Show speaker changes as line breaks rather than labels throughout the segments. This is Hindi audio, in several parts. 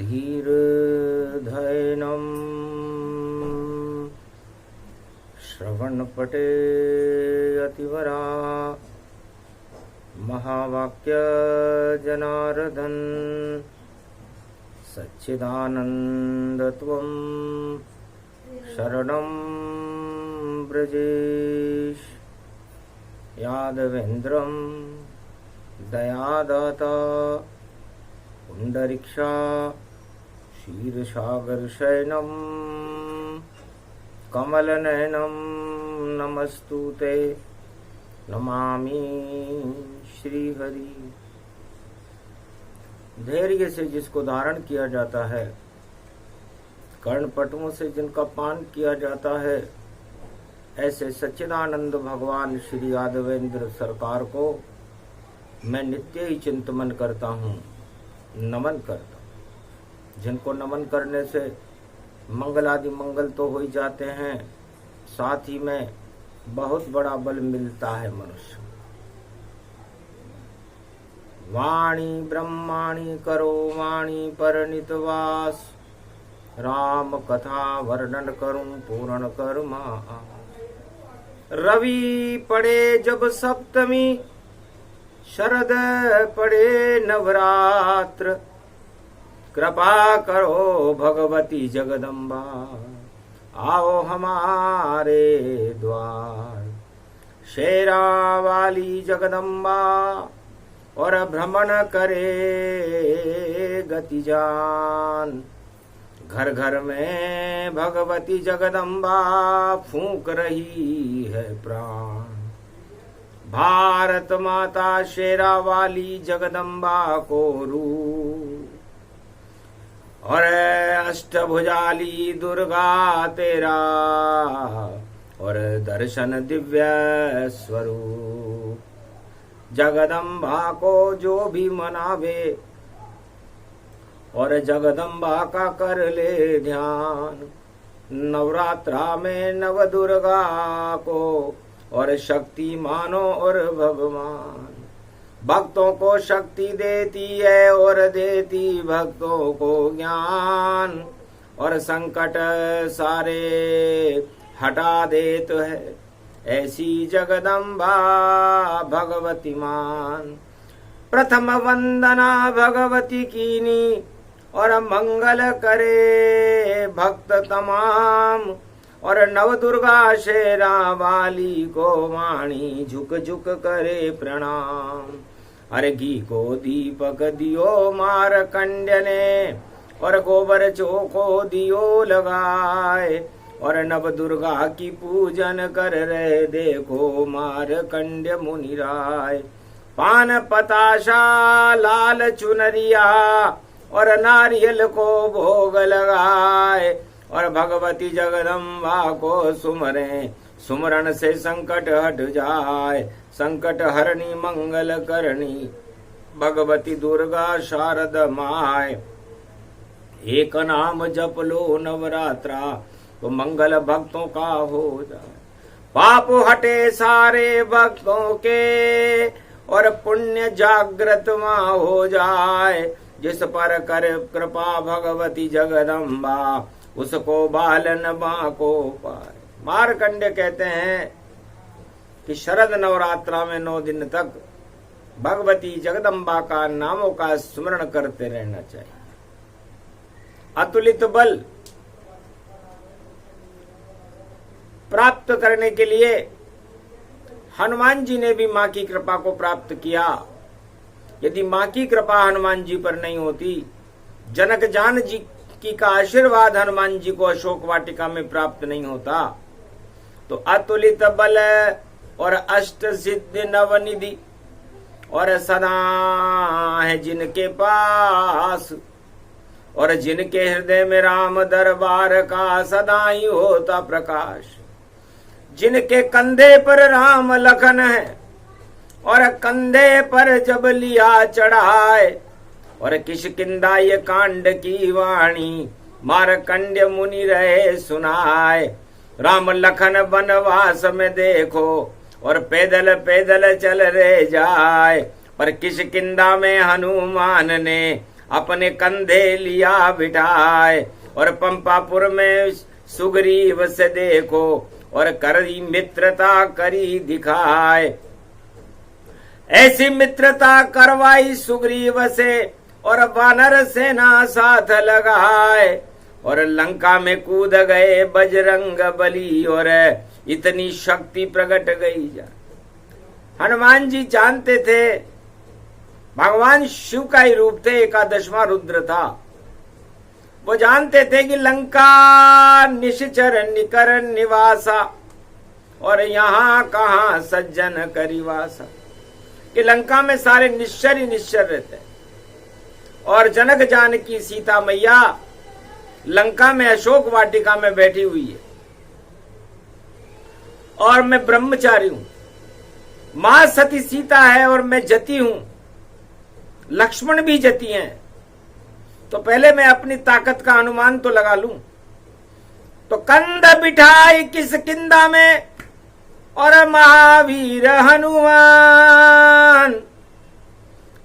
धीर्धैनं श्रवणपटे अतिवरा महावाक्य जनार्दन सच्चिदानन्दत्वं शरणं ब्रजेश यादवेन्द्रं दयादाता पुंडरीक्षा क्षीरसागरशयनं कमलनयनं नमस्तुते नमामि श्रीहरि। धैर्य से जिसको धारण किया जाता है, कर्णपटुओं से जिनका पान किया जाता है, ऐसे सच्चिदानंद भगवान श्री यादवेंद्र सरकार को मैं नित्य ही चिंतन करता हूँ, नमन करता हूँ। जिनको नमन करने से मंगल आदि मंगल तो हो ही जाते हैं, साथ ही में बहुत बड़ा बल मिलता है मनुष्य। वाणी ब्रह्माणी करो वाणी परनितवास, राम कथा वर्णन करूं पूर्ण कर्मा। रवि पड़े जब सप्तमी, शरद पड़े नवरात्र, कृपा करो भगवती जगदम्बा, आओ हमारे द्वार। शेरा वाली जगदम्बा और भ्रमण करे गति जान, घर घर में भगवती जगदम्बा फूंक रही है प्राण। भारत माता शेरा वाली जगदम्बा को रूप, और अष्टभुजाली दुर्गा तेरा और दर्शन दिव्य स्वरूप। जगदम्बा को जो भी मनावे और जगदम्बा का कर ले ध्यान, नवरात्रा में नव दुर्गा को और शक्ति मानो और भगवान। भक्तों को शक्ति देती है और देती भक्तों को ज्ञान, और संकट सारे हटा देत है ऐसी जगदम्बा भगवती मान। प्रथम वंदना भगवती कीनी और मंगल करे भक्त तमाम, और नव दुर्गा शेरा वाली को वाणी झुक झुक करे प्रणाम। अरे घी को दीपक दियो मारकंड्य ने, और गोबर चौको दियो लगाए, और नव दुर्गा की पूजन कर रहे देखो मारकंड्य मुनि राय। पान पताशा लाल चुनरिया और नारियल को भोग लगाए, और भगवती जगदम्बा को सुमरे, सुमरण से संकट हट जाए। संकट हरणी मंगल करणी भगवती दुर्गा शारद माय। एक नाम जप लो नवरात्रा, तो मंगल भक्तों का हो जाए। पाप हटे सारे भक्तों के, और पुण्य जागृत मां हो जाए। जिस पर कर कृपा भगवती जगदम्बा, उसको बालन मां को पाए। मारकंडे कहते हैं कि शरद नवरात्रा में 9 दिन तक भगवती जगदम्बा का नामों का स्मरण करते रहना चाहिए। अतुलित बल प्राप्त करने के लिए हनुमान जी ने भी मां की कृपा को प्राप्त किया। यदि मां की कृपा हनुमान जी पर नहीं होती, जनक जान जी की का आशीर्वाद हनुमान जी को अशोक वाटिका में प्राप्त नहीं होता, तो अतुलित बल और अष्ट सिद्धि नवनिधि और सदा है जिनके पास, और जिनके हृदय में राम दरबार का सदा ही होता प्रकाश। जिनके कंधे पर राम लखन है, और कंधे पर जब लिया चढ़ाए, और किष्किंधा ये कांड की वाणी मारकंड्य मुनि रहे सुनाए। राम लखन वनवास में देखो, और पैदल पैदल चल रहे जाए, पर किष्किंधा में हनुमान ने अपने कंधे लिया बिठाए, और पंपापुर में सुग्रीव से देखो, और करी मित्रता करी दिखाए। ऐसी मित्रता करवाई सुग्रीव से, और वानर सेना साथ लगाए, और लंका में कूद गए बजरंग बली, और इतनी शक्ति प्रकट गई जा। हनुमान जी जानते थे भगवान शिव का ही रूप थे, एकादशवां रुद्र था। वो जानते थे कि लंका निश्चर निकर निवासा, और यहाँ कहाँ सज्जन करिवासा, कि लंका में सारे निश्चर ही निश्चर रहते हैं। और जनक जानकी सीता मैया लंका में अशोक वाटिका में बैठी हुई है, और मैं ब्रह्मचारी हूं। मां सती सीता है और मैं जति हूं, लक्ष्मण भी जति हैं। तो पहले मैं अपनी ताकत का अनुमान तो लगा लूं। तो कंध बिठाई किष्किंधा में, और महावीर हनुमान,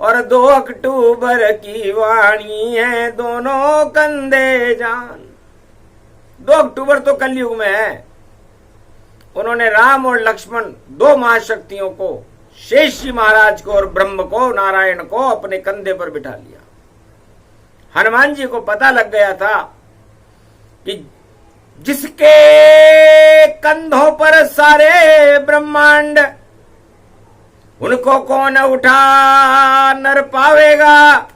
और 2 अक्टूबर की वाणी है दोनों कंधे जान। 2 अक्टूबर तो कलयुग में है। उन्होंने राम और लक्ष्मण 2 महाशक्तियों को, शेष जी महाराज को और ब्रह्म को, नारायण को अपने कंधे पर बिठा लिया। हनुमान जी को पता लग गया था कि जिसके कंधों पर सारे ब्रह्मांड, उनको कौन उठा नर पावेगा।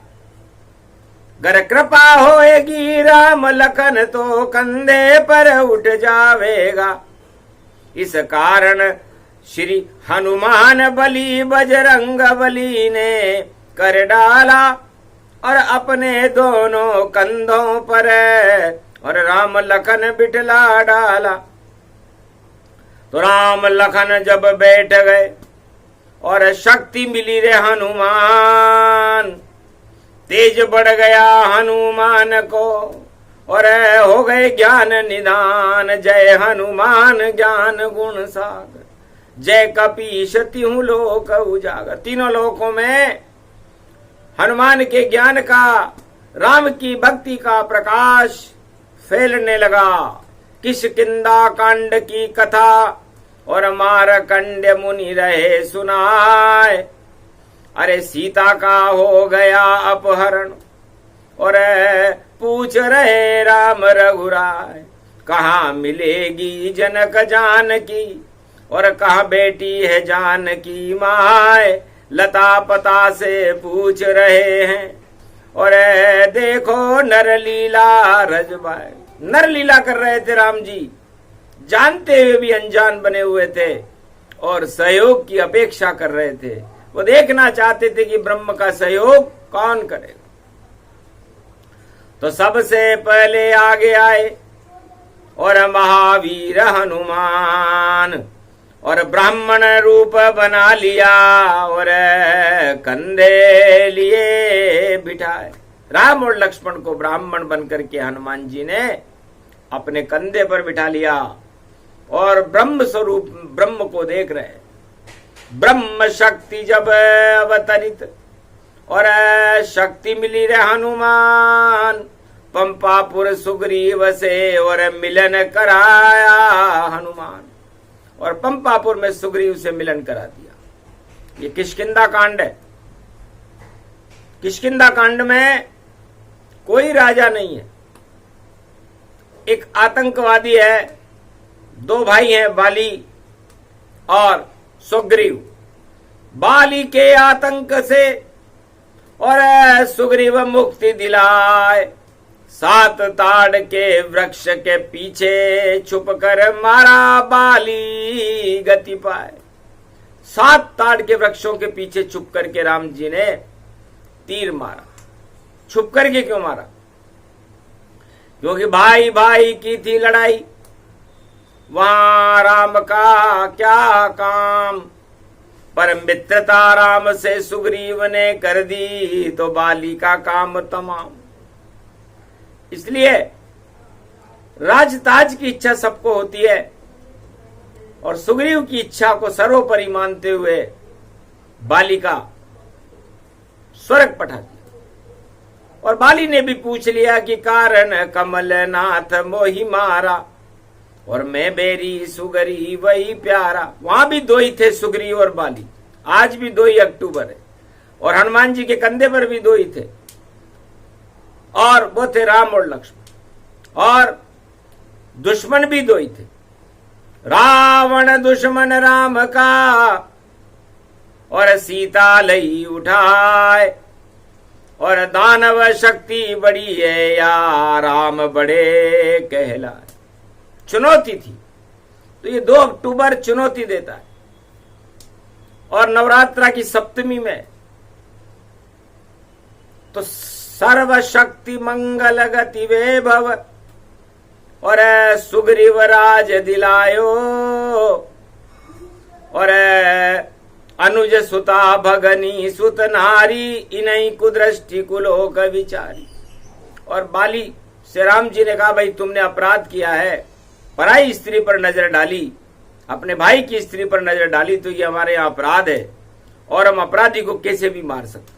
गर कृपा होएगी राम लखन तो कंधे पर उठ जावेगा। इस कारण श्री हनुमान बली बजरंग बली ने कर डाला, और अपने दोनों कंधों पर और राम लखन बिठला डाला। तो राम लखन जब बैठ गए, और शक्ति मिली रे हनुमान, तेज बढ़ गया हनुमान को, और हो गए ज्ञान निदान। जय हनुमान ज्ञान गुण सागर, जय कपीश तिहु लोक उजागर। तीनों लोकों में हनुमान के ज्ञान का, राम की भक्ति का प्रकाश फैलने लगा। किष्किंधा कांड की कथा और मारकंड्य मुनि रहे सुनाए। अरे सीता का हो गया अपहरण, और पूछ रहे राम रघुराय, कहाँ मिलेगी जनक जानकी, और कहाँ बेटी है जानकी माय। लता पता से पूछ रहे हैं, और देखो नरलीला रजबाए। नरलीला कर रहे थे राम जी, जानते हुए भी अनजान बने हुए थे, और सहयोग की अपेक्षा कर रहे थे। वो देखना चाहते थे कि ब्रह्म का सहयोग कौन करेगा। तो सबसे पहले आगे आए और महावीर हनुमान, और ब्राह्मण रूप बना लिया, और कंधे लिए बिठाए। राम और लक्ष्मण को ब्राह्मण बनकर के हनुमान जी ने अपने कंधे पर बिठा लिया, और ब्रह्म स्वरूप ब्रह्म को देख रहे। ब्रह्म शक्ति जब अवतरित, और शक्ति मिली रे हनुमान, पंपापुर सुग्रीव से और मिलन कराया हनुमान, और पंपापुर में सुग्रीव से मिलन करा दिया। ये किष्किंधा कांड है। किष्किंधा कांड में कोई राजा नहीं है, एक आतंकवादी है। 2 भाई हैं, बाली और सुग्रीव। बाली के आतंक से और सुग्रीव मुक्ति दिलाए। 7 ताड़ के वृक्ष के पीछे छुप कर मारा बाली गति पाए। 7 ताड़ के वृक्षों के पीछे छुप करके राम जी ने तीर मारा। छुप करके क्यों मारा? क्योंकि भाई भाई की थी लड़ाई, वहां राम का क्या काम। पर मित्रता राम से सुग्रीव ने कर दी, तो बाली का काम तमाम। इसलिए राजताज की इच्छा सबको होती है, और सुग्रीव की इच्छा को सर्वोपरि मानते हुए बाली का स्वर्ग पठा दिया। और बाली ने भी पूछ लिया कि कारण कमलनाथ मोहि मारा, और मैं बेरी सुगरी वही प्यारा। वहां भी दो ही थे, सुगरी और बाली। आज भी 2 ही अक्टूबर है, और हनुमान जी के कंधे पर भी 2 ही थे, और वो थे राम और लक्ष्मण। और दुश्मन भी 2 ही थे, रावण दुश्मन राम का, और सीता लई उठाए, और दानव शक्ति बड़ी है या राम बड़े कहलाए। चुनौती थी। तो ये 2 अक्टूबर चुनौती देता है। और नवरात्रा की सप्तमी में तो सर्वशक्ति मंगल गति वैभव, और सुग्रीवराज दिलायो, और अनुज सुता भगनी सुत नारी, इनई कुदृष्टि कुलोक विचारी। और बाली से राम जी ने कहा, भाई तुमने अपराध किया है, पराई स्त्री पर नजर डाली, अपने भाई की स्त्री पर नजर डाली, तो ये हमारे यहाँ अपराध है, और हम अपराधी को कैसे भी मार सकते।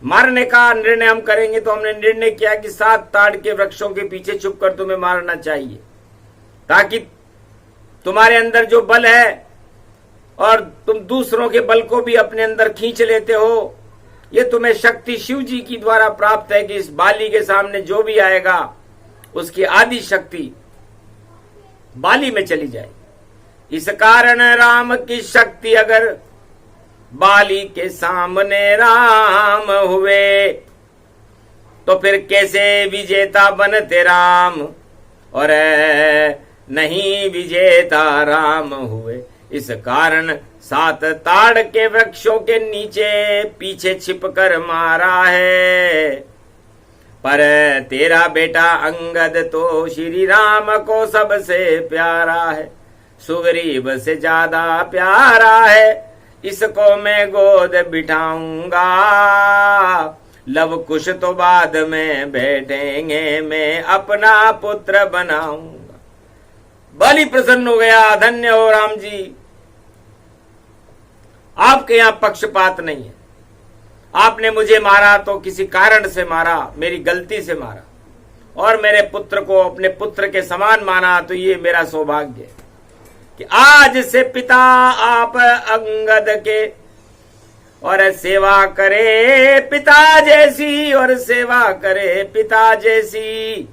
मारने का निर्णय हम करेंगे, तो हमने निर्णय किया कि 7 ताड़ के वृक्षों के पीछे छुपकर तुम्हें मारना चाहिए, ताकि तुम्हारे अंदर जो बल है और तुम दूसरों के बल को भी अपने अंदर खींच लेते हो, ये तुम्हें शक्ति शिव जी की द्वारा प्राप्त है कि इस बाली के सामने जो भी आएगा उसकी आदि शक्ति बाली में चली जाए। इस कारण राम की शक्ति अगर बाली के सामने राम हुए, तो फिर कैसे विजेता बनते राम, और नहीं विजेता राम हुए। इस कारण 7 ताड़ के वृक्षों के नीचे पीछे छिपकर मारा है, पर तेरा बेटा अंगद तो श्री राम को सबसे प्यारा है, सुग्रीव से ज्यादा प्यारा है, इसको मैं गोद बिठाऊंगा, लव कुश तो बाद में बैठेंगे, मैं अपना पुत्र बनाऊंगा। बलि प्रसन्न हो गया, धन्य हो राम जी, आपके यहां पक्षपात नहीं है। आपने मुझे मारा तो किसी कारण से मारा, मेरी गलती से मारा, और मेरे पुत्र को अपने पुत्र के समान माना, तो ये मेरा सौभाग्य है कि आज से पिता आप अंगद के, और सेवा करे पिता जैसी, और सेवा करे पिता जैसी,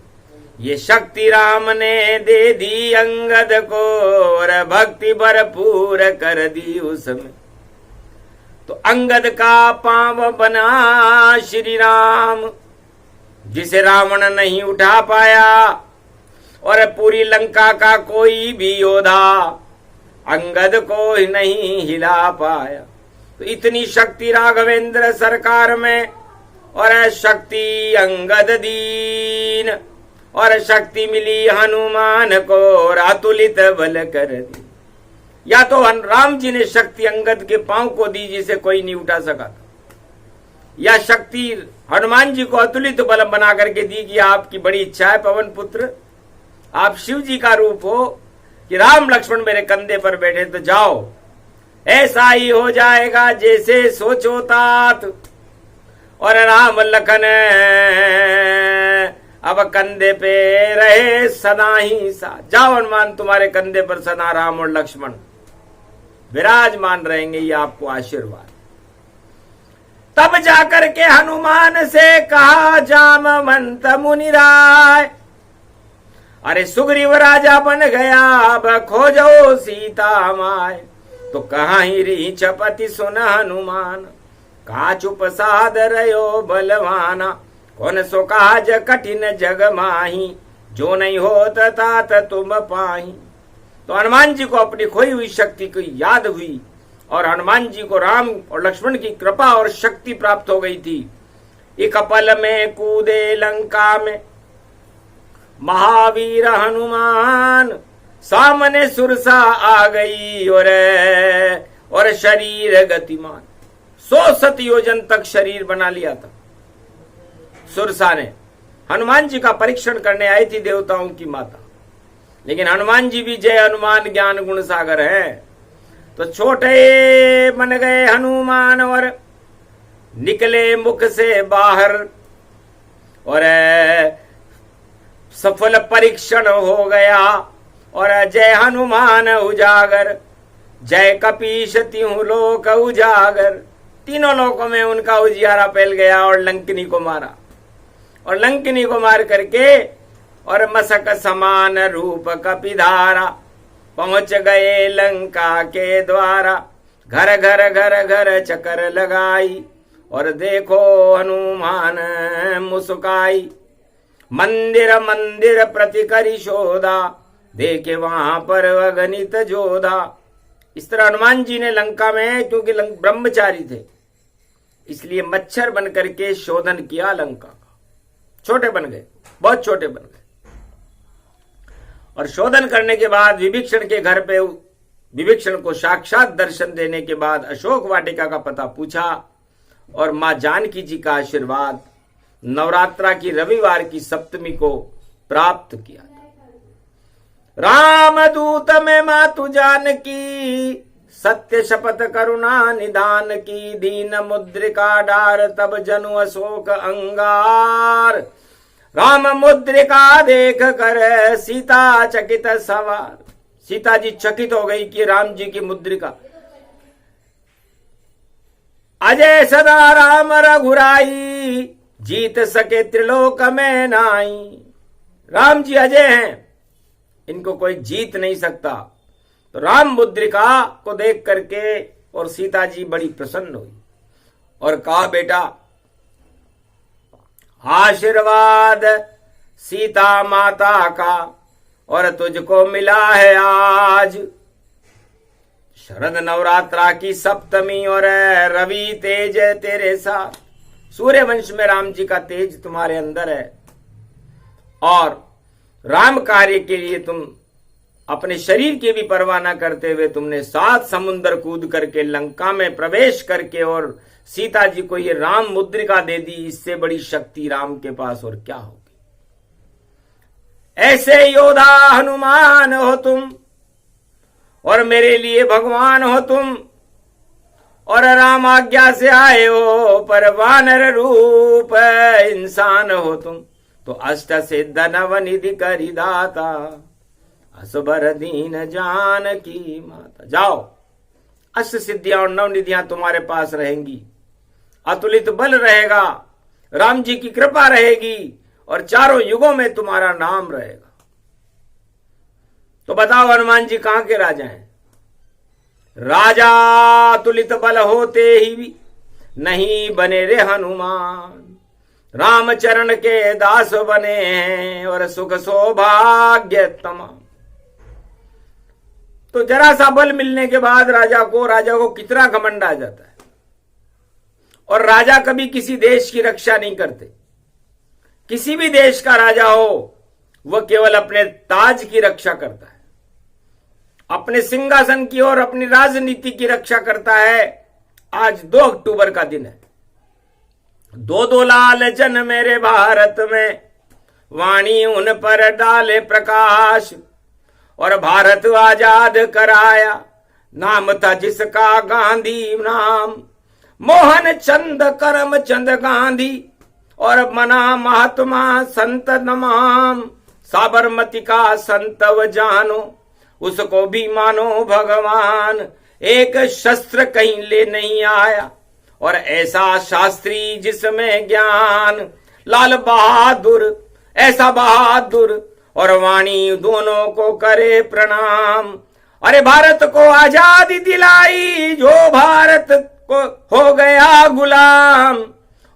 ये शक्ति राम ने दे दी अंगद को, और भक्ति भरपूर कर दी उसमें। तो अंगद का पांव बना श्री राम, जिसे रावण नहीं उठा पाया, और पूरी लंका का कोई भी योद्धा अंगद को नहीं हिला पाया। तो इतनी शक्ति राघवेंद्र सरकार में, और शक्ति अंगद दीन, और शक्ति मिली हनुमान को, और अतुलित बल कर दी। या तो राम जी ने शक्ति अंगद के पांव को दी जिसे कोई नहीं उठा सका था, या शक्ति हनुमान जी को अतुलित बल बना करके दी कि आपकी बड़ी इच्छा है पवन पुत्र, आप शिव जी का रूप हो, कि राम लक्ष्मण मेरे कंधे पर बैठे, तो जाओ ऐसा ही हो जाएगा जैसे सोचो तात। और राम लखन अब कंधे पे रहे सदा ही सा। जाओ हनुमान, तुम्हारे कंधे पर सदा राम और लक्ष्मण विराजमान रहेंगे, ये आपको आशीर्वाद। तब जाकर के हनुमान से कहा जामवंत मुनि राय, अरे सुग्रीव राजा बन गया, अब खोजो सीता माय। तो कहा ही रीछ पति सुन हनुमान, का चुप साध रयो बलवाना, कौन सो काज कठिन जग माही, जो नहीं होत तात तुम पाही। तो हनुमान जी को अपनी खोई हुई शक्ति की याद हुई, और हनुमान जी को राम और लक्ष्मण की कृपा और शक्ति प्राप्त हो गई थी। एक पल में कूदे लंका में महावीर हनुमान, सामने सुरसा आ गई, और शरीर गतिमान। 100 शत योजन तक शरीर बना लिया था सुरसा ने। हनुमान जी का परीक्षण करने आई थी देवताओं की माता, लेकिन हनुमान जी भी जय हनुमान ज्ञान गुण सागर है। तो छोटे बन गए हनुमान, और निकले मुख से बाहर और सफल परीक्षण हो गया। और जय हनुमान उजागर, जय कपीश त्यों लोक उजागर। तीनों लोकों में उनका उजियारा फैल गया और लंकिनी को मारा। और लंकिनी को मार करके और मसक समान रूप कपिधारा पहुंच गए लंका के द्वारा। घर घर घर घर चक्कर लगाई और देखो हनुमान मुस्काई। मंदिर मंदिर प्रति करी शोधा, देखे वहां पर अगणित जोधा। इस तरह हनुमान जी ने लंका में, क्योंकि ब्रह्मचारी थे इसलिए मच्छर बन करके शोधन किया लंका का। छोटे बन गए, बहुत छोटे बन गए। और शोधन करने के बाद विभीषण के घर पे विभीषण को साक्षात दर्शन देने के बाद अशोक वाटिका का पता पूछा और मां जानकी जी का आशीर्वाद नवरात्रा की रविवार की सप्तमी को प्राप्त किया। राम दूत में मातु जानकी, सत्य शपथ करुणा निदान की। दीन मुद्रिका डार तब जनु अशोक अंगार। राम मुद्रिका देख कर सीता चकित सवार। सीता जी चकित हो गई कि राम जी की मुद्रिका। अजय सदा राम रघुराई, जीत सके त्रिलोक में नाई। राम जी अजय हैं, इनको कोई जीत नहीं सकता। तो राम मुद्रिका को देख करके और सीता जी बड़ी प्रसन्न हुई और कहा, बेटा आशीर्वाद सीता माता का और तुझको मिला है आज। शरद नवरात्रा की सप्तमी और रवि तेज तेरे साथ। सूर्य वंश में राम जी का तेज तुम्हारे अंदर है और राम कार्य के लिए तुम अपने शरीर की भी परवाह न करते हुए तुमने 7 समुद्र कूद करके लंका में प्रवेश करके और सीता जी को ये राम मुद्रिका दे दी। इससे बड़ी शक्ति राम के पास और क्या होगी। ऐसे योद्धा हनुमान हो तुम और मेरे लिए भगवान हो तुम। और राम आज्ञा से आए हो पर वानर रूप इंसान हो तुम। तो अष्ट सिद्ध नव निधि करी दाता, असबर दीन जान की माता। जाओ, अष्ट सिद्धियां और नव निधियां तुम्हारे पास रहेंगी। अतुलित बल रहेगा, राम जी की कृपा रहेगी और चारों युगों में तुम्हारा नाम रहेगा। तो बताओ हनुमान जी कहां के राजा हैं? राजा अतुलित बल होते ही भी नहीं बने रे हनुमान। रामचरण के दास बने हैं और सुख सौभाग्य तमाम। तो जरा सा बल मिलने के बाद राजा को कितना घमंड आ जाता है। और राजा कभी किसी देश की रक्षा नहीं करते। किसी भी देश का राजा हो वह केवल अपने ताज की रक्षा करता है, अपने सिंहासन की और अपनी राजनीति की रक्षा करता है। आज 2 अक्टूबर का दिन है। 2 लाल जन मेरे भारत में, वाणी उन पर डाले प्रकाश। और भारत आजाद कराया, नाम था जिसका गांधी नाम। मोहन चंद करमचंद गांधी और मना महात्मा संत नमाम। साबरमती का संतव जानो, उसको भी मानो भगवान। एक शस्त्र कहीं ले नहीं आया और ऐसा शास्त्री जिसमें ज्ञान। लाल बहादुर ऐसा बहादुर और वाणी दोनों को करे प्रणाम। अरे भारत को आजादी दिलाई जो भारत को हो गया गुलाम।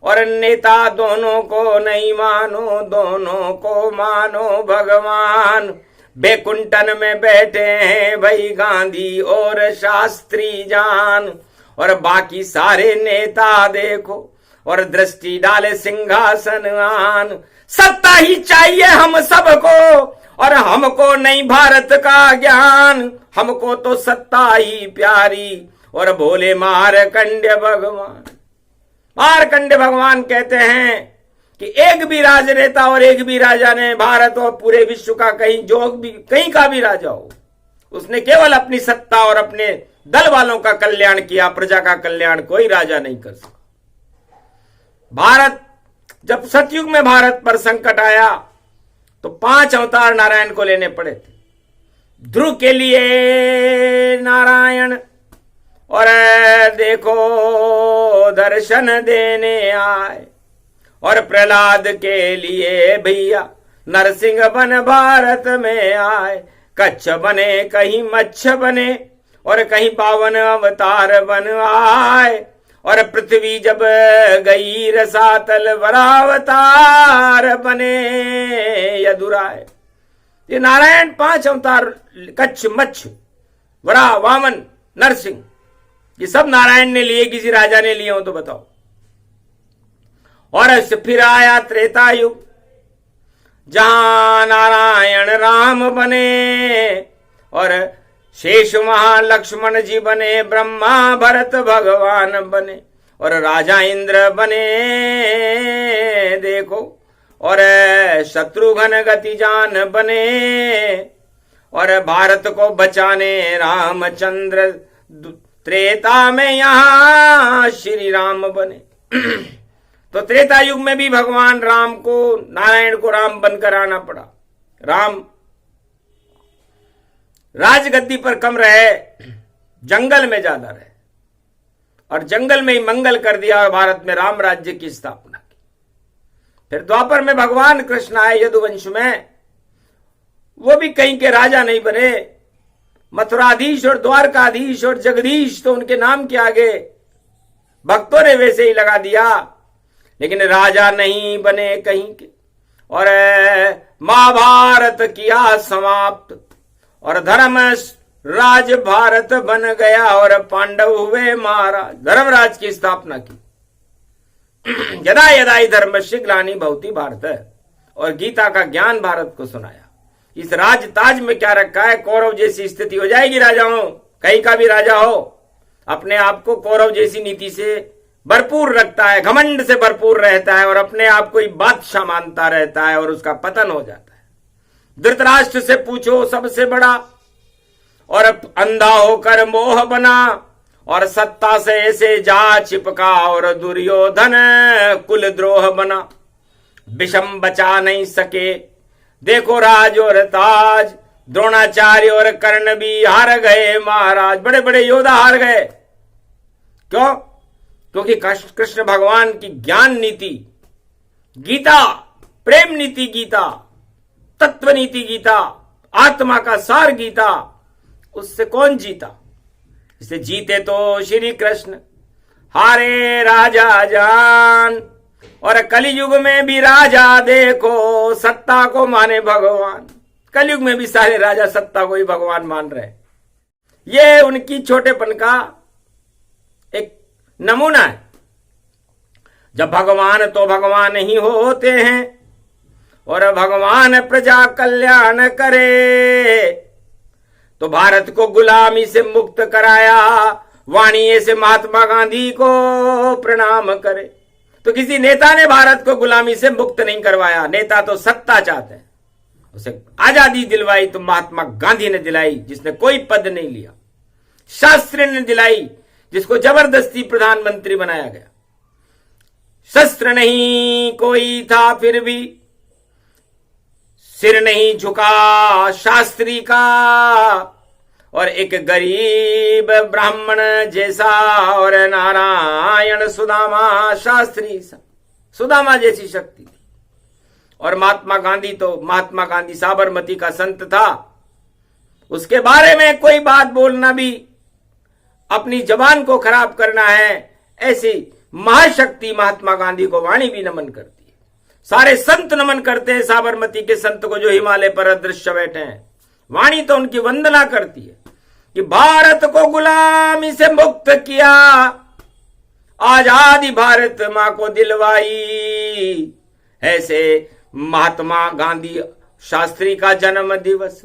और नेता दोनों को नहीं मानो, दोनों को मानो भगवान। बैकुंठन में बैठे हैं भाई गांधी और शास्त्री जान। और बाकी सारे नेता देखो और दृष्टि डाले सिंहासन आन। सत्ता ही चाहिए हम सबको और हमको नहीं भारत का ज्ञान। हमको तो सत्ता ही प्यारी और भोले मारकंड्य भगवान। मारकंड्य भगवान कहते हैं कि एक भी राजनेता और एक भी राजा ने भारत और पूरे विश्व का कहीं का भी राजा हो, उसने केवल अपनी सत्ता और अपने दल वालों का कल्याण किया, प्रजा का कल्याण कोई राजा नहीं कर सका। भारत, जब सतयुग में भारत पर संकट आया तो 5 अवतार नारायण को लेने पड़े थे। ध्रुव के लिए नारायण, और देखो दर्शन देने आए, और प्रहलाद के लिए भैया नरसिंह बन भारत में आए। कच्छ बने, कहीं मच्छ बने, और कहीं 52 अवतार बन आए, और पृथ्वी जब गई रसातल वरावतार बने यदुराय। ये नारायण 5 अवतार, कच्छ, मच्छ, वरा, वामन, नरसिंह, ये सब नारायण ने लिए, किसी राजा ने लिए हो तो बताओ। और फिर आया त्रेता युग, जहां नारायण राम बने, और शेष वहां लक्ष्मण जी बने, ब्रह्मा भरत भगवान बने, और राजा इंद्र बने देखो, और शत्रुघ्न गतिजान बने, और भारत को बचाने रामचंद्र, त्रेता में यहां श्री राम बने। तो त्रेता युग में भी भगवान राम को, नारायण को राम बनकर आना पड़ा। राम राजगद्दी पर कम रहे, जंगल में ज्यादा रहे, और जंगल में ही मंगल कर दिया और भारत में राम राज्य की स्थापना की। फिर द्वापर में भगवान कृष्ण आए यदुवंश में, वो भी कहीं के राजा नहीं बने। मथुराधीश और द्वारकाधीश और जगदीश तो उनके नाम के आगे भक्तों ने वैसे ही लगा दिया, लेकिन राजा नहीं बने कहीं के। और महाभारत किया समाप्त, और धर्म राज भारत बन गया, और पांडव हुए महाराज, धर्मराज की स्थापना की। यदा यदा ही धर्मस्य ग्लानि भवति भारत, और गीता का ज्ञान भारत को सुनाया। इस राज ताज में क्या रखा है, कौरव जैसी स्थिति हो जाएगी राजाओं, कहीं का भी राजा हो अपने आप को कौरव जैसी नीति से भरपूर रखता है, घमंड से भरपूर रहता है, और अपने आप को ही बादशाह मानता रहता है, और उसका पतन हो जाता है। धृतराष्ट्र से पूछो, सबसे बड़ा, और अंधा होकर मोह बना, और सत्ता से ऐसे जा चिपका, और दुर्योधन कुल द्रोह बना। विषम बचा नहीं सके, देखो राज और ताज, द्रोणाचार्य और कर्ण भी हार गए महाराज, बड़े बड़े योद्धा हार गए। क्यों? क्योंकि कृष्ण भगवान की ज्ञान नीति गीता, प्रेम नीति गीता, तत्व नीति गीता, आत्मा का सार गीता, उससे कौन जीता? इसे जीते तो श्री कृष्ण, हारे राजा जान। और कलयुग में भी राजा देखो सत्ता को माने भगवान। कलयुग में भी सारे राजा सत्ता को ही भगवान मान रहे। ये उनकी छोटेपन का एक नमूना है। जब भगवान तो भगवान ही होते हैं, और भगवान प्रजा कल्याण करे, तो भारत को गुलामी से मुक्त कराया, वाणी से महात्मा गांधी को प्रणाम करे। तो किसी नेता ने भारत को गुलामी से मुक्त नहीं करवाया। नेता तो सत्ता चाहते हैं, उसे आजादी दिलवाई तो महात्मा गांधी ने दिलाई, जिसने कोई पद नहीं लिया। शास्त्री ने दिलाई, जिसको जबरदस्ती प्रधानमंत्री बनाया गया। शस्त्र नहीं कोई था, फिर भी सिर नहीं झुका शास्त्री का, और एक गरीब ब्राह्मण जैसा, और नारायण सुदामा शास्त्री सा, सुदामा जैसी शक्ति थी। और महात्मा गांधी तो, महात्मा गांधी साबरमती का संत था, उसके बारे में कोई बात बोलना भी अपनी जबान को खराब करना है। ऐसी महाशक्ति महात्मा गांधी को वाणी भी नमन करती है। सारे संत नमन करते हैं साबरमती के संत को, जो हिमालय पर अदृश्य बैठे हैं। वाणी तो उनकी वंदना करती है कि भारत को गुलामी से मुक्त किया, आजादी भारत मां को दिलवाई। ऐसे महात्मा गांधी शास्त्री का जन्म दिवस,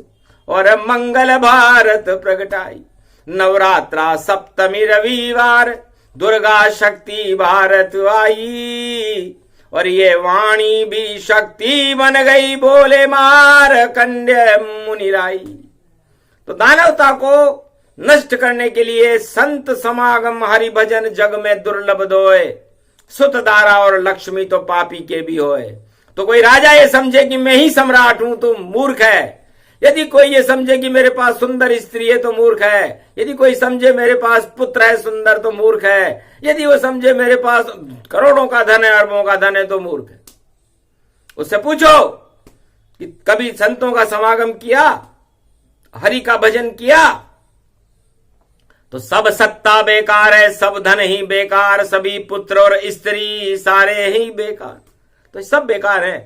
और मंगल भारत प्रगटाई। नवरात्रा सप्तमी रविवार, दुर्गा शक्ति भारत आई, और ये वाणी भी शक्ति बन गई, बोले मारकंड्य मुनिराई। तो दानवता को नष्ट करने के लिए संत समागम हरि भजन जग में दुर्लभ दोए। सुत दारा और लक्ष्मी तो पापी के भी होए। तो कोई राजा ये समझे कि मैं ही सम्राट हूं तो मूर्ख है। यदि कोई ये समझे कि मेरे पास सुंदर स्त्री है तो मूर्ख है। यदि कोई समझे मेरे पास पुत्र है सुंदर तो मूर्ख है। यदि वो समझे मेरे पास करोड़ों का धन है, अरबों का धन है तो मूर्ख है। उससे पूछो कि कभी संतों का समागम किया, हरि का भजन किया? तो सब सत्ता बेकार है, सब धन ही बेकार, सभी पुत्र और स्त्री सारे ही बेकार। तो सब बेकार है।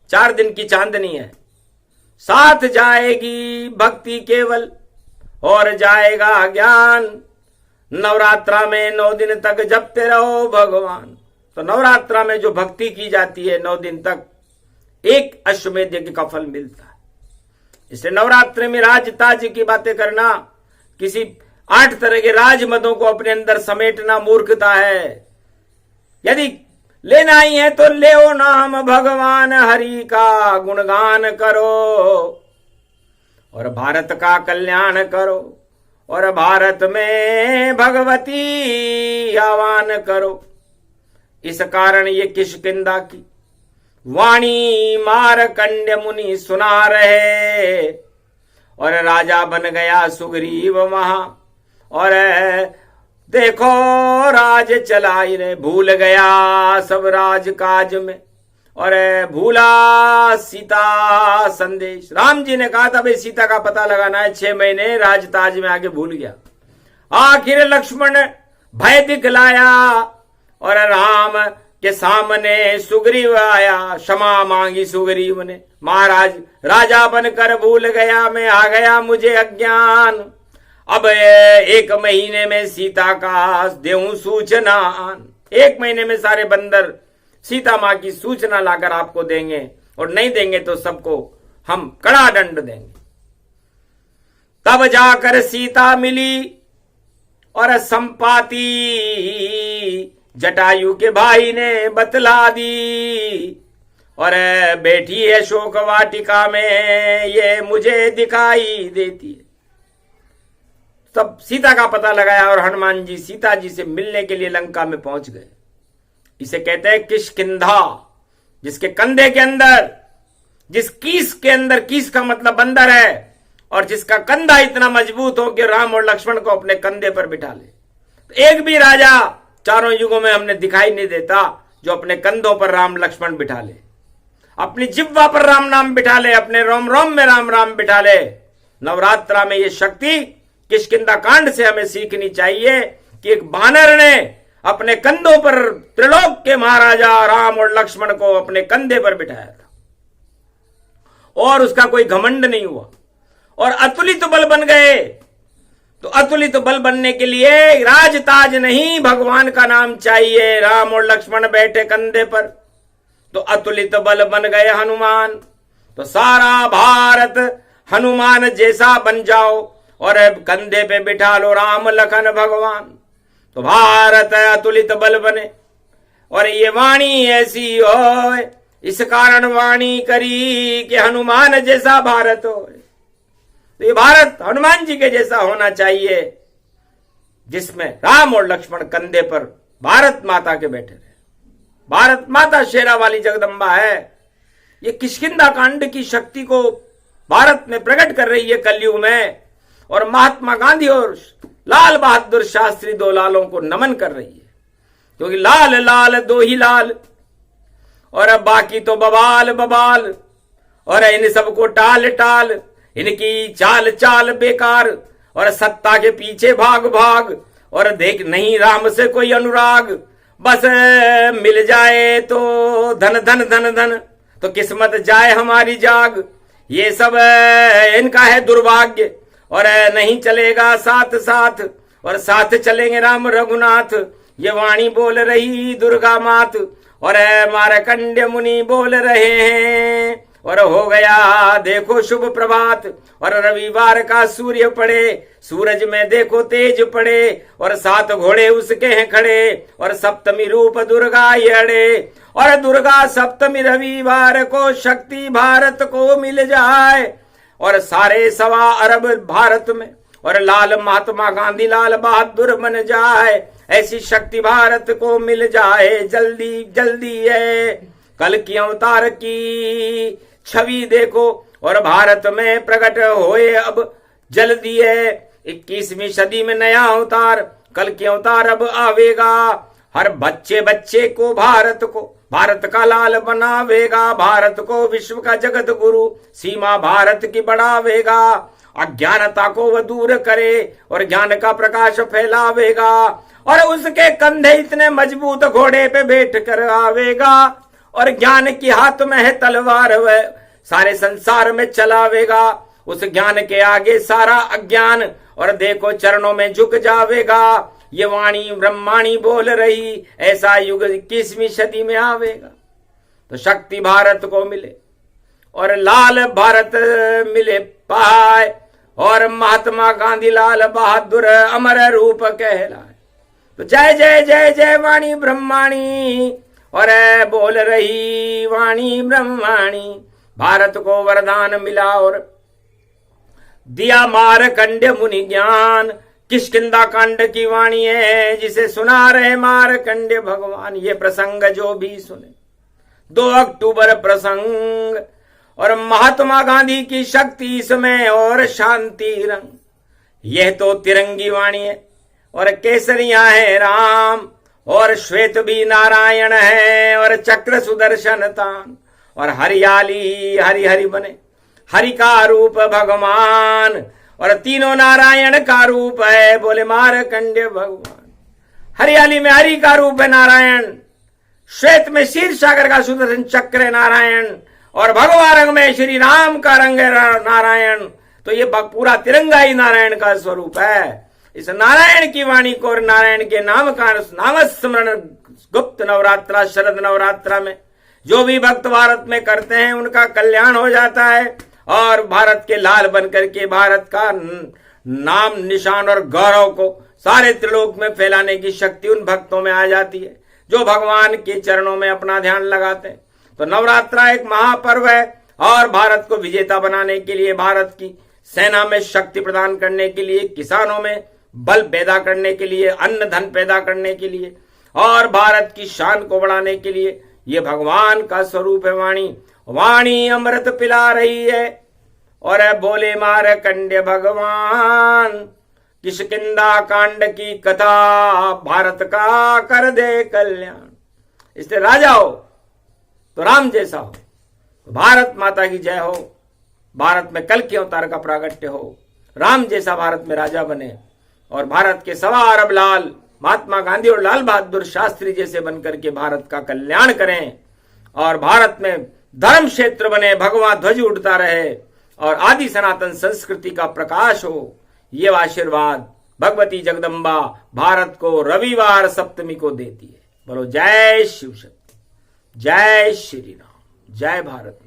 4 दिन की चांदनी है, साथ जाएगी भक्ति केवल और जाएगा ज्ञान। नवरात्रा में 9 दिन तक जपते रहो भगवान। तो नवरात्रा में जो भक्ति की जाती है 9 दिन तक, 1 अश्वमेध यज्ञ का फल मिलता है। इसलिए नवरात्रि में राज ताज की बातें करना, किसी 8 तरह के राज मदों को अपने अंदर समेटना मूर्खता है। यदि लेना ही है तो ले नाम भगवान हरि का गुणगान करो और भारत का कल्याण करो और भारत में भगवती आह्वान करो। इस कारण ये किष्किंधा की वाणी मारकंड्य मुनि सुना रहे और राजा बन गया सुग्रीव वहां। और देखो राज चलाई रे, भूल गया सब राज काज में और भूला सीता संदेश। राम जी ने कहा था भाई सीता का पता लगाना है, 6 महीने राजताज में आके भूल गया। आखिर लक्ष्मण भय दिखलाया और राम के सामने सुग्रीव आया, क्षमा मांगी सुग्रीव ने। महाराज राजा बनकर भूल गया मैं, आ गया मुझे अज्ञान। अब 1 महीने में सीता का देऊं सूचना। 1 महीने में सारे बंदर सीता मां की सूचना लाकर आपको देंगे और नहीं देंगे तो सबको हम कड़ा दंड देंगे। तब जाकर सीता मिली और संपाति जटायु के भाई ने बतला दी और बैठी है शोक वाटिका में, ये मुझे दिखाई देती है। तब सीता का पता लगाया और हनुमान जी सीता जी से मिलने के लिए लंका में पहुंच गए। इसे कहते हैं किष्किंधा, जिसके कंधे के अंदर, जिस कीस के अंदर, कीस का मतलब बंदर है, और जिसका कंधा इतना मजबूत हो कि राम और लक्ष्मण को अपने कंधे पर बिठा ले। तो एक भी राजा 4 युगों में हमने दिखाई नहीं देता जो अपने कंधों पर राम लक्ष्मण बिठा ले, अपनी जिह्वा पर राम नाम बिठा ले, अपने रोम रोम में राम राम बिठा ले। नवरात्रा में ये शक्ति किष्किंधा कांड से हमें सीखनी चाहिए कि एक बानर ने अपने कंधों पर त्रिलोक के महाराजा राम और लक्ष्मण को अपने कंधे पर बिठाया था और उसका कोई घमंड नहीं हुआ और अतुलित बल बन गए। तो अतुलित बल बनने के लिए राजताज नहीं, भगवान का नाम चाहिए। राम और लक्ष्मण बैठे कंधे पर तो अतुलित बल बन गए हनुमान। तो सारा भारत हनुमान जैसा बन जाओ और कंधे पे बिठा लो राम लखन भगवान, तो भारत अतुलित बल बने। और ये वाणी ऐसी हो, इस कारण वाणी करी कि हनुमान जैसा भारत हो। तो ये भारत हनुमान जी के जैसा होना चाहिए, जिसमें राम और लक्ष्मण कंधे पर भारत माता के बैठे रहे। भारत माता शेरा वाली जगदम्बा है। ये किष्किंधा कांड की शक्ति को भारत में प्रकट कर रही है कलयुग में, और महात्मा गांधी और लाल बहादुर शास्त्री 2 लालों को नमन कर रही है, क्योंकि लाल लाल 2 ही लाल और अब बाकी तो बवाल बवाल, और इन सबको टाल टाल, इनकी चाल चाल बेकार, और सत्ता के पीछे भाग भाग, और देख नहीं राम से कोई अनुराग, बस मिल जाए तो धन धन धन धन, तो किस्मत जाए हमारी जाग। ये सब इनका है दुर्भाग्य, और नहीं चलेगा साथ साथ, और साथ चलेंगे राम रघुनाथ। ये वाणी बोल रही दुर्गा मात, और मारकंड्य मुनि बोल रहे हैं। और हो गया देखो शुभ प्रभात, और रविवार का सूर्य पड़े, सूरज में देखो तेज पड़े, और 7 घोड़े उसके हैं खड़े, और सप्तमी रूप दुर्गा अड़े, और दुर्गा सप्तमी रविवार को शक्ति भारत को मिल जाए, और सारे 1.25 अरब भारत में, और लाल महात्मा गांधी लाल बहादुर बन जाए, ऐसी शक्ति भारत को मिल जाए जल्दी जल्दी है। कल की अवतार की छवि देखो और भारत में प्रकट होए अब जल्दी है। 21वीं सदी में नया अवतार, कल की अवतार अब आवेगा। हर बच्चे बच्चे को भारत का लाल बनावेगा, भारत को विश्व का जगत गुरु सीमा भारत की बढ़ावेगा। अज्ञानता को वह दूर करे और ज्ञान का प्रकाश फैलावेगा, और उसके कंधे इतने मजबूत घोड़े पे बैठ कर आवेगा, और ज्ञान की हाथ में है तलवार वह सारे संसार में चलावेगा। उस ज्ञान के आगे सारा अज्ञान और देखो चरणों में झुक जावेगा। ये वाणी ब्रह्माणी बोल रही, ऐसा युग 21वीं सदी में आवेगा। तो शक्ति भारत को मिले और लाल भारत मिले पाए, और महात्मा गांधी लाल बहादुर अमर रूप कहलाए। तो जय जय जय जय वाणी ब्रह्माणी, और बोल रही वाणी ब्रह्माणी। भारत को वरदान मिला और दिया मारकंड्य मुनि ज्ञान। किष्किंधा कांड की वाणी है जिसे सुना रहे मारकंड्य भगवान। ये प्रसंग जो भी सुने 2 अक्टूबर प्रसंग, और महात्मा गांधी की शक्ति इसमें और शांति रंग। यह तो तिरंगी वाणी है और केसरिया है राम, और श्वेत भी नारायण है, और चक्र सुदर्शन तान, और हरियाली हरि हरि बने हरि का रूप भगवान, और तीनों नारायण का रूप है बोले मारकंड्य भगवान। हरियाली में हरि का रूप है नारायण, श्वेत में क्षीर सागर का सुदर्शन चक्र है नारायण, और भगवा रंग में श्री राम का रंग है नारायण। तो ये पूरा तिरंगा ही नारायण का स्वरूप है। इस नारायण की वाणी को और नारायण के नाम का नाम स्मरण गुप्त नवरात्रा शरद नवरात्रा में जो भी भक्त भारत में करते हैं उनका कल्याण हो जाता है, और भारत के लाल बनकर के भारत का नाम निशान और गौरव को सारे त्रिलोक में फैलाने की शक्ति उन भक्तों में आ जाती है जो भगवान के चरणों में अपना ध्यान लगाते हैं। तो नवरात्रा एक महापर्व है, और भारत को विजेता बनाने के लिए, भारत की सेना में शक्ति प्रदान करने के लिए, किसानों में बल पैदा करने के लिए, अन्न धन पैदा करने के लिए, और भारत की शान को बढ़ाने के लिए ये भगवान का स्वरूप है वाणी। वाणी अमृत पिला रही है, और बोले मारकंड्य भगवान। किष्किंधा कांड की कथा भारत का कर दे कल्याण। इसलिए राजा हो तो राम जैसा हो, तो भारत माता की जय हो, भारत में कल के अवतार का प्रागट्य हो, राम जैसा भारत में राजा बने, और भारत के 1.25 अरब लाल महात्मा गांधी और लाल बहादुर शास्त्री जैसे बनकर के भारत का कल्याण करें, और भारत में धर्म क्षेत्र बने, भगवा ध्वज उड़ता रहे, और आदि सनातन संस्कृति का प्रकाश हो। ये आशीर्वाद भगवती जगदम्बा भारत को रविवार सप्तमी को देती है। बोलो जय शिव शक्ति, जय श्री राम, जय भारत।